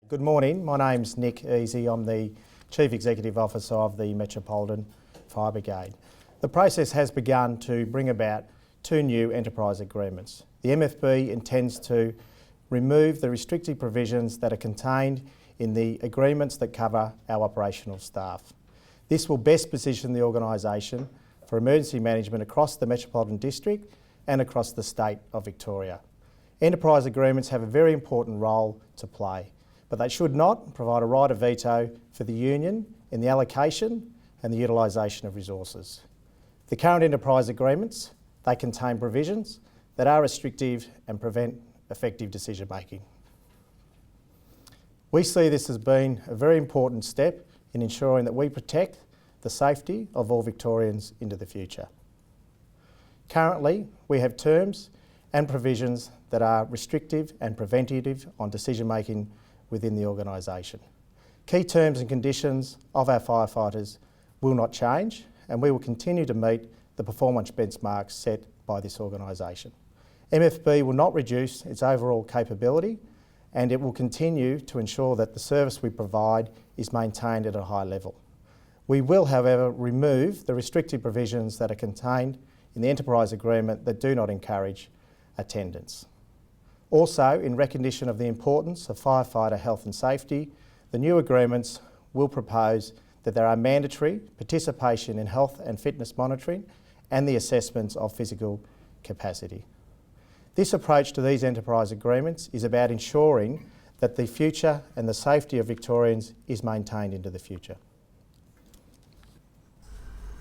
Good morning, my name's Nick Easy. I'm the Chief Executive Officer of the Metropolitan Fire Brigade. The process has begun to bring about two new enterprise agreements. The MFB intends to remove the restrictive provisions that are contained in the agreements that cover our operational staff. This will best position the organisation for emergency management across the Metropolitan District and across the state of Victoria. Enterprise agreements have a very important role to play, but they should not provide a right of veto for the union in the allocation and the utilisation of resources. The current enterprise agreements, they contain provisions that are restrictive and prevent effective decision making. We see this as being a very important step in ensuring that we protect the safety of all Victorians into the future. Currently, we have terms and provisions that are restrictive and preventative on decision making within the organisation. Key terms and conditions of our firefighters will not change, and we will continue to meet the performance benchmarks set by this organisation. MFB will not reduce its overall capability, and it will continue to ensure that the service we provide is maintained at a high level. We will, however, remove the restrictive provisions that are contained in the enterprise agreement that do not encourage attendance. Also, in recognition of the importance of firefighter health and safety, the new agreements will propose that there are mandatory participation in health and fitness monitoring and the assessments of physical capacity. This approach to these enterprise agreements is about ensuring that the future and the safety of Victorians is maintained into the future.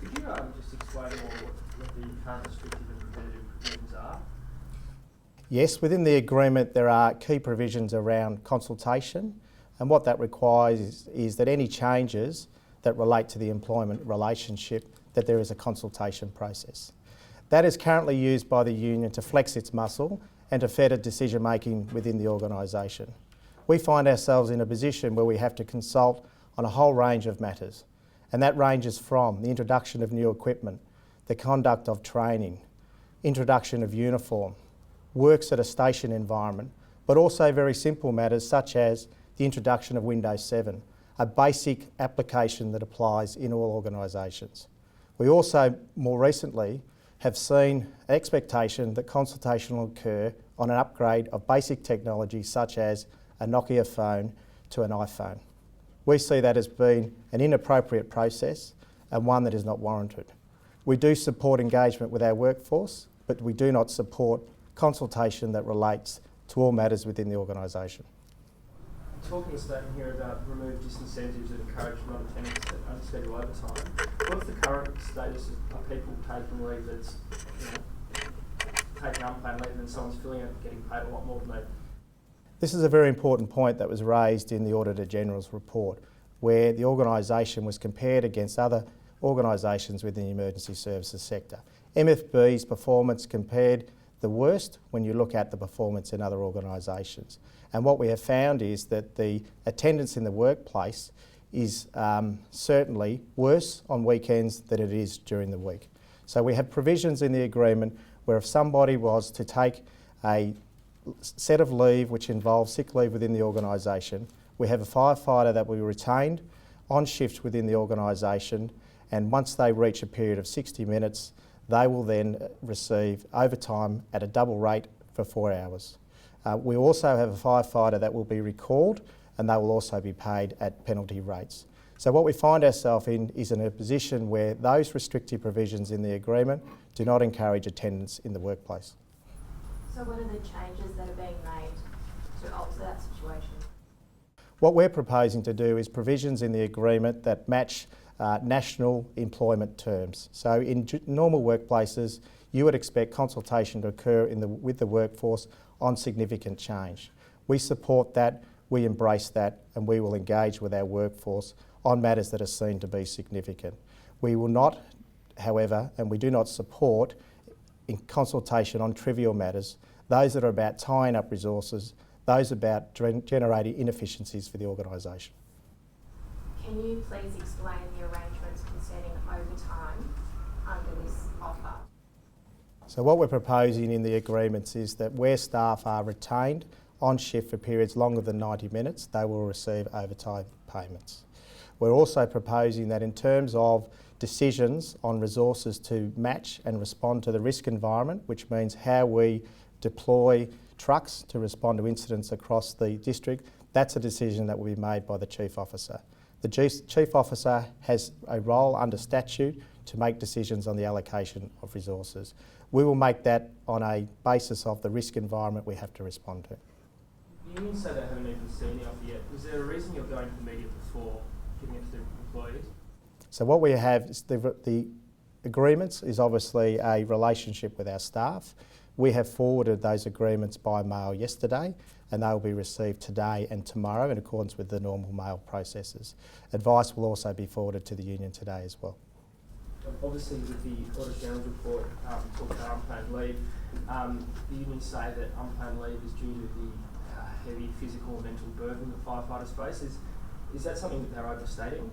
Could you just explain more what the current restrictive and preventative provisions are? Yes, within the agreement there are key provisions around consultation, and what that requires is that any changes that relate to the employment relationship, that there is a consultation process. That is currently used by the union to flex its muscle and to fetter decision making within the organisation. We find ourselves in a position where we have to consult on a whole range of matters, and that ranges from the introduction of new equipment, the conduct of training, introduction of uniform, works at a station environment, but also very simple matters such as the introduction of Windows 7, a basic application that applies in all organisations. We also, more recently, have seen expectation that consultation will occur on an upgrade of basic technology such as a Nokia phone to an iPhone. We see that as being an inappropriate process and one that is not warranted. We do support engagement with our workforce, but we do not support consultation that relates to all matters within the organisation. Talking a statement here about remove disincentives that encourage non-attendance at unscheduled overtime. What's the current status of people taking leave that's taking unplanned leave and someone's filling it and getting paid a lot more than they? This is a very important point that was raised in the Auditor General's report, where the organisation was compared against other organisations within the emergency services sector. MFB's performance compared the worst when you look at the performance in other organisations. And what we have found is that the attendance in the workplace is certainly worse on weekends than it is during the week. So we have provisions in the agreement where if somebody was to take a set of leave which involves sick leave within the organisation, we have a firefighter that will be retained on shift within the organisation, and once they reach a period of 60 minutes, they will then receive overtime at a double rate for 4 hours. We also have a firefighter that will be recalled, and they will also be paid at penalty rates. So what we find ourselves in is in a position where those restrictive provisions in the agreement do not encourage attendance in the workplace. So what are the changes that are being made to alter that situation? What we're proposing to do is provisions in the agreement that match national employment terms. So in normal workplaces, you would expect consultation to occur with the workforce on significant change. We support that, we embrace that, and we will engage with our workforce on matters that are seen to be significant. We will not, however, and we do not support in consultation on trivial matters, those that are about tying up resources, those about generating inefficiencies for the organisation. Can you please explain the arrangements concerning overtime under this offer? So what we're proposing in the agreements is that where staff are retained on shift for periods longer than 90 minutes, they will receive overtime payments. We're also proposing that in terms of decisions on resources to match and respond to the risk environment, which means how we deploy trucks to respond to incidents across the district, that's a decision that will be made by the Chief Officer. The Chief Officer has a role under statute to make decisions on the allocation of resources. We will make that on a basis of the risk environment we have to respond to. Unions say they haven't even seen the offer yet. Was there a reason you're going to the media before giving it to the employees? So what we have is the agreements is obviously a relationship with our staff. We have forwarded those agreements by mail yesterday, and they will be received today and tomorrow in accordance with the normal mail processes. Advice will also be forwarded to the union today as well. Obviously, with the Auditor General's report talking about unplanned leave, the unions say that unplanned leave is due to the heavy physical and mental burden that firefighters face. Is that something that they're overstating?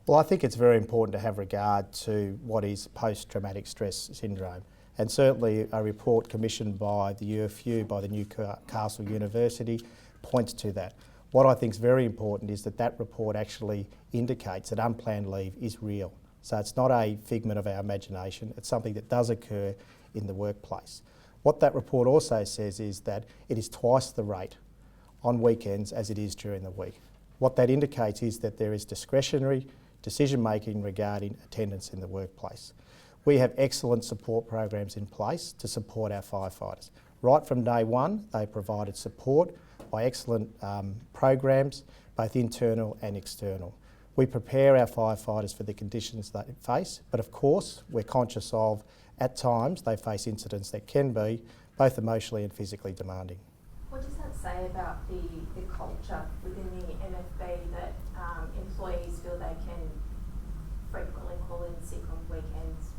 Well, I think it's very important to have regard to what is post-traumatic stress syndrome. And certainly a report commissioned by the UFU, by the Newcastle University, points to that. What I think is very important is that that report actually indicates that unplanned leave is real. So it's not a figment of our imagination, it's something that does occur in the workplace. What that report also says is that it is twice the rate on weekends as it is during the week. What that indicates is that there is discretionary decision making regarding attendance in the workplace. We have excellent support programs in place to support our firefighters. Right from day one, they provided support by excellent programs, both internal and external. We prepare our firefighters for the conditions they face, but of course, we're conscious of, at times, they face incidents that can be both emotionally and physically demanding. What does that say about the culture within the MFB that employees feel they can frequently call in sick on weekends?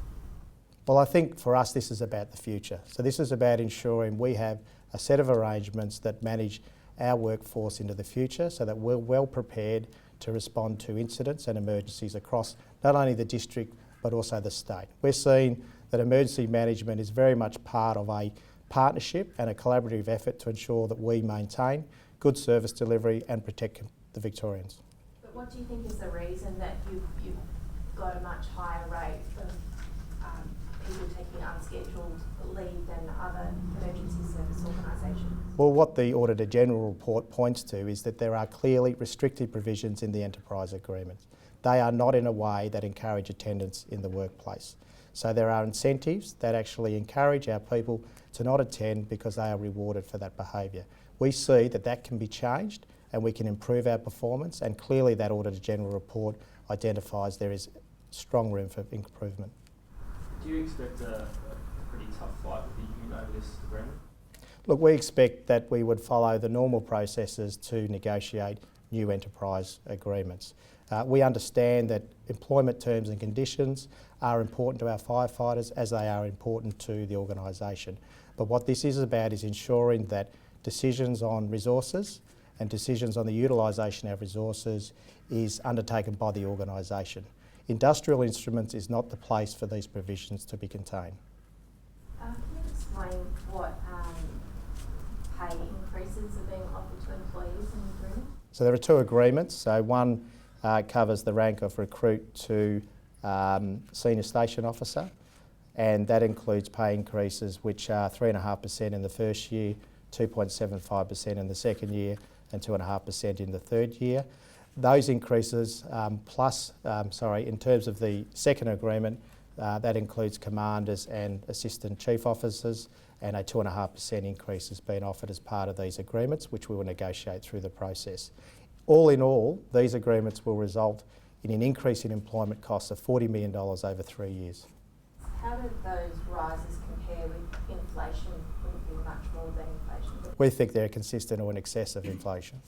Well, I think for us this is about the future. So this is about ensuring we have a set of arrangements that manage our workforce into the future so that we're well prepared to respond to incidents and emergencies across not only the district but also the state. We're seeing that emergency management is very much part of a partnership and a collaborative effort to ensure that we maintain good service delivery and protect the Victorians. But what do you think is the reason that you've got a much higher rate of people taking unscheduled leave than other emergency service organisations? Well, what the Auditor General report points to is that there are clearly restrictive provisions in the enterprise agreements. They are not in a way that encourage attendance in the workplace. So there are incentives that actually encourage our people to not attend because they are rewarded for that behaviour. We see that that can be changed and we can improve our performance, and clearly that Auditor General report identifies there is strong room for improvement. Do you expect a pretty tough fight with the union over this agreement? Look, we expect that we would follow the normal processes to negotiate new enterprise agreements. We understand that employment terms and conditions are important to our firefighters as they are important to the organisation. But what this is about is ensuring that decisions on resources and decisions on the utilisation of resources is undertaken by the organisation. Industrial Instruments is not the place for these provisions to be contained. Can you explain what pay increases are being offered to employees in the agreement? So there are two agreements. So one covers the rank of recruit to senior station officer, and that includes pay increases which are 3.5% in the first year, 2.75% in the second year and 2.5% in the third year. Those increases in terms of the second agreement, that includes commanders and assistant chief officers, and a 2.5% increase has been offered as part of these agreements, which we will negotiate through the process. All in all, these agreements will result in an increase in employment costs of $40 million over 3 years. How do those rises compare with inflation? Wouldn't be much more than inflation? We think they're consistent or in excess of inflation.